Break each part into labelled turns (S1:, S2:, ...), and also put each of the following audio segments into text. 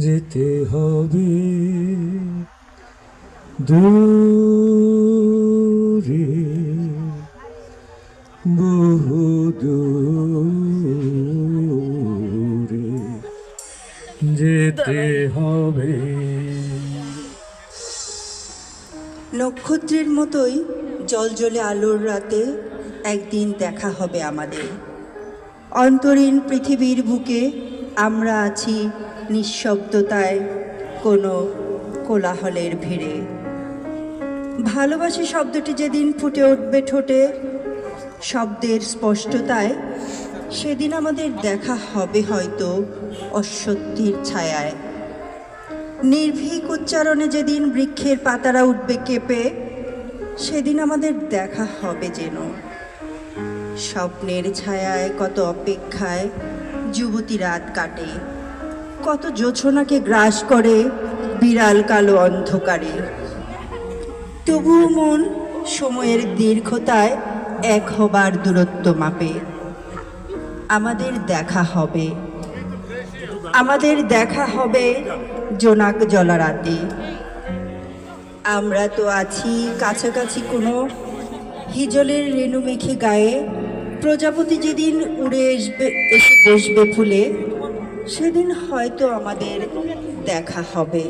S1: যেতে হবে দূরে, বহু দূরে যেতে হবে।
S2: নক্ষত্রের মতোই জলজলে আলোর রাতে একদিন দেখা হবে আমাদের। অন্তরীণ পৃথিবীর বুকে আমরা আছি নিঃশব্দতায়, কোনো কোলাহলের ভিড়ে। ভালোবাসি শব্দটি যেদিন ফুটে উঠবে ঠোঁটে শব্দের স্পষ্টতায়, সেদিন আমাদের দেখা হবে হয়তো অসত্যির ছায়ায়। নির্ভীক উচ্চারণে যেদিন বৃক্ষের পাতারা উঠবে কেঁপে, সেদিন আমাদের দেখা হবে যেন। স্বপ্নের ছায়ায় কত অপেক্ষায় যুবতী রাত কাটে, কত জোছনাকে গ্রাস করে বিড়াল কালো অন্ধকারে। তবুও মন সময়ের দীর্ঘতায় এক হবার দূরত্ব মাপে। আমাদের দেখা হবে, আমাদের দেখা হবে জোনাক জলা রাতে। আমরা তো আছি কাছাকাছি কোনো হিজলের রেণু মেখে গায়ে। প্রজাপতি যেদিন উড়ে এসে বসবে ফুলে, সেদিন হয়তো আমাদের দেখা হবে।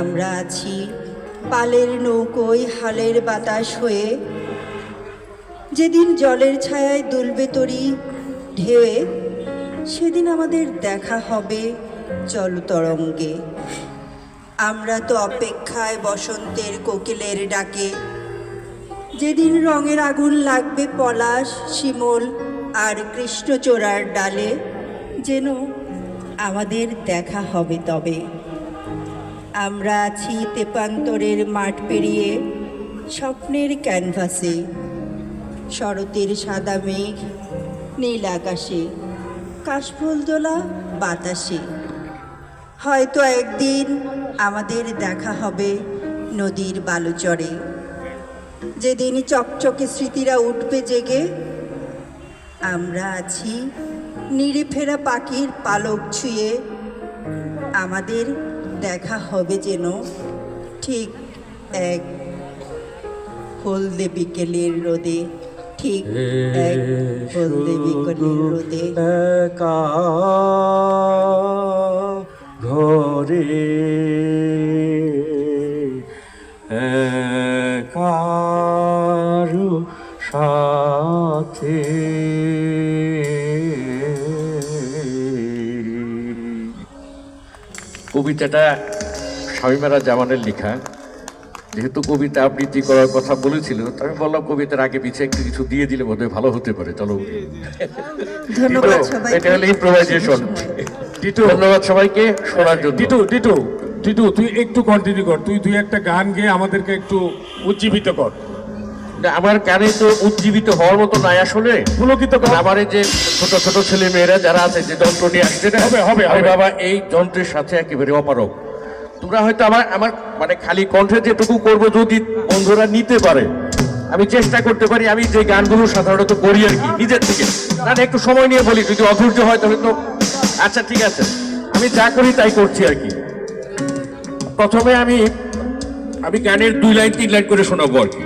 S2: আমরা আছি পালের নৌকোয় হালের বাতাস হয়ে, যেদিন জলের ছায়ায় দুলবে তরি ঢেউয়ে, সেদিন আমাদের দেখা হবে জলতরঙ্গে। আমরা তো অপেক্ষায় বসন্তের কোকিলের ডাকে, যেদিন রঙের আগুন লাগবে পলাশ, শিমুল আর কৃষ্ণচূড়ার ডালে, যেন আমাদের দেখা হবে তবে। আমরা আছি তেপান্তরের মাঠ পেরিয়ে স্বপ্নের ক্যানভাসে, শরতের সাদা মেঘ নীল আকাশে, কাশফুল দোলা বাতাসে। হয়তো একদিন আমাদের দেখা হবে নদীর বালুচরে, যেদিন চকচকে স্মৃতিরা উঠবে জেগে। আমরা আছি নিড়ে ফেরা পাখির পালক ছুঁয়ে, আমাদের দেখা হবে যেন ঠিক এক হলদে বিকেলের রোদে, ঠিক এক হলদে বিকেলের রোদে।
S1: একা ঘরে একারু সাথে,
S3: কবিতাটা শামীমারা জামানের লেখা। যেহেতু কবিতা আবৃত্তি করার কথা বলেছিল, আমি বললাম কবিতার আগে পিছিয়ে একটু কিছু দিয়ে দিলে বোধহয় ভালো হতে পারে। চলো,
S2: ধন্যবাদ সবাইকে।
S3: এটা হলো ইম্প্রোভাইজেশন। টিটু, ধন্যবাদ সবাইকে শোনার জন্য।
S4: টিটু টিটু টিটু তুই একটু কন্টিনিউ কর, তুই একটা গান গেয়ে আমাদেরকে একটু উজ্জীবিত কর।
S3: আমার কানে তো উজ্জীবিত হওয়ার মতো নাই আসলে,
S4: পুলকিত কর।
S3: আমার এই যে ছোট ছোট ছেলে মেয়েরা যারা আছে, যে যন্ত্র নিয়ে আসছে না, আমি বাবা এই যন্ত্রের সাথে একেবারে অপারগ। তোমরা হয়তো আমার মানে খালি কণ্ঠে যেটুকু করবো যদি বন্ধুরা নিতে পারে, আমি চেষ্টা করতে পারি। আমি যে গানগুলো সাধারণত করি আর কি নিজের থেকে, না একটু সময় নিয়ে বলি, যদি অধৈর্য হয় তাহলে তো আচ্ছা ঠিক আছে, আমি যা করি তাই করছি আর কি। প্রথমে আমি গানের 2 লাইন 3 লাইন করে শোনাবো আর কি।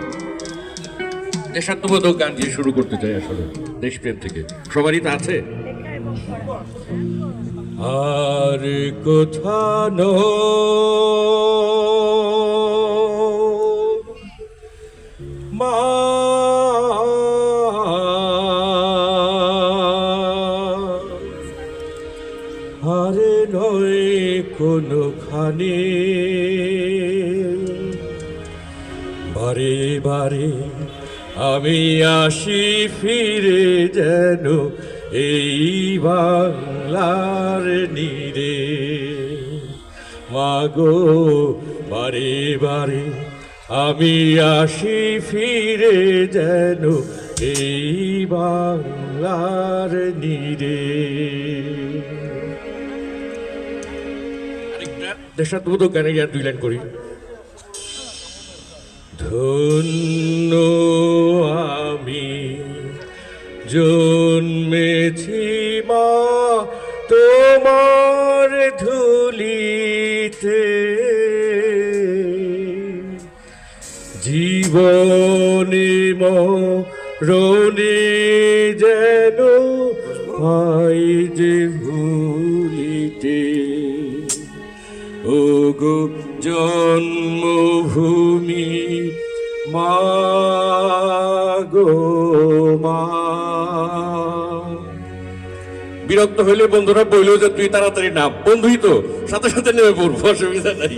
S3: দেশাত্মবোধক গান দিয়ে শুরু করতে চাই আসলে, দেশপ্রেম থেকে। সবারই তা আছে।
S1: আর কোথানো মা আরে নয় কোনোখানে, বারে বারে আমি আসি ফিরে যেন এই বাংলার নীরে। মাগো বারে বারে আমি আসি ফিরে যেন এই বাংলার নীরে।
S3: দেশাত্মবোধক গানে আর 2 লাইন করি।
S1: ধন্য আমি জন্মেছি মা তোমার ধুলিতে জীবনে মরণে যেন হয় যে ভুলিতে ওগো জন্মভূমি মা গো মা। বিরক্ত হইলে বন্ধুরা বললো যে তুই তাড়াতাড়ি নাম, বন্ধুই তো সাথে সাথে নেমে পড়বো, অসুবিধা নাই।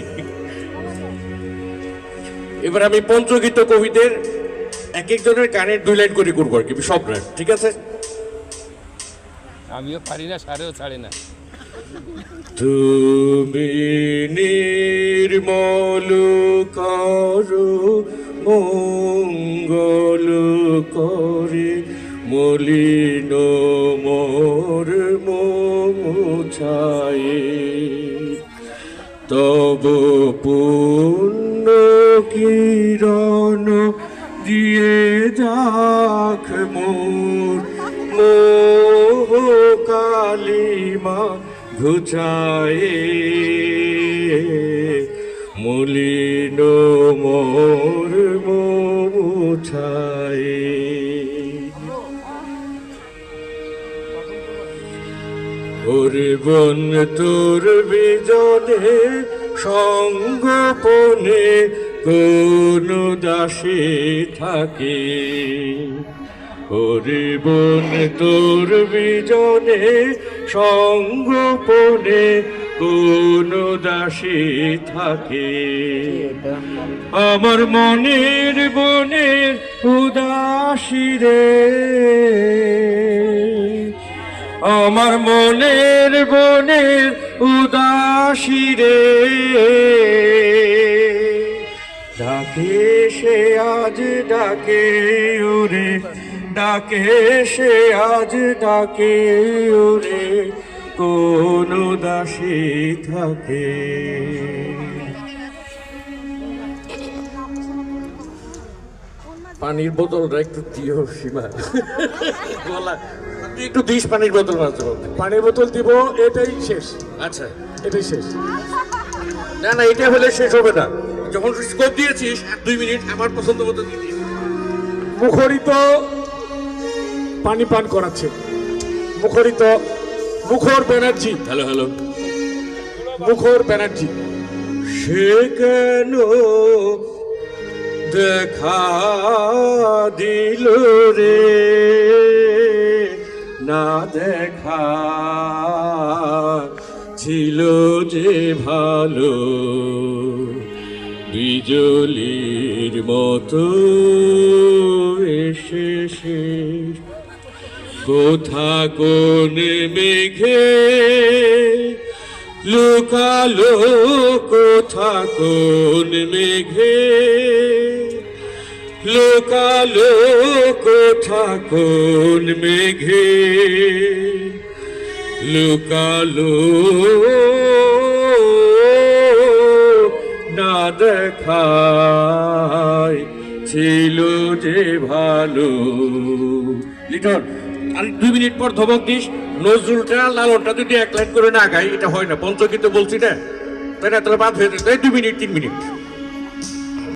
S1: এবার আমি পঞ্চগীত কবিদের এক একজনের গানের 2 লাইন করে করবো আর কি, সব গান, ঠিক আছে?
S5: আমিও পারি না, সারেও ছাড়ে না।
S1: তুমি নির্মল করো মঙ্গল করে মলিন মোর মুছায়ে তব পুণ্য কিরণ দিয়ে যাক মোর মোহ কালিমা ঘুচায়ে মলিন মোর মুছায়ে। ওরে বন তোর বিজনে সঙ্গোপনে কোন দাসী থাকে, ওরে বন তোর বিজনে সঙ্গোপনে কোন দাসী থাকে। আমার মনের বনের উদাসী রে, আমার মনের বনের উদাসী রে, ডাকে সে আজ ডাকে ওরে, ডাকে সে আজ ডাকে ওরে কোন দাসী থাকে। পানির বোতলটা একটু দিও সীমা, গলা তুই একটু দিস পানির বোতল মাঝে মধ্যে।
S4: পানির বোতল দিব, এটাই শেষ,
S1: আচ্ছা,
S4: এটাই শেষ।
S1: না না, এটা হলে শেষ হবে না। যখন স্কোপ দিয়েছিস 2 মিনিট আমার পছন্দ মতো দিয়ে দিস।
S4: মুখরিত পানি পান করাচ্ছে, মুখরিত মুখর ব্যানার্জি।
S1: হ্যালো হ্যালো,
S4: মুখর ব্যানার্জি।
S1: সে কেন দেখা দিল রে, না দেখা ছিল যে ভালো, বিজলির মতো এসে কোথা কোন মেঘে লুকালো, কোথা কোন মেঘে লুকালো, কোথা কোন মেঘে লুকালো, না দেখায় ছিল যে ভালো। লিটন আর 2 মিনিট পর ধমক দিস, নজরুলটা লালনটা যদি 1 লাইন করে না গাই এটা হয় না। পঞ্চগীতে বলছি না, তাই না? তাহলে বাদ হয়ে যেত 2 মিনিট 3 মিনিট।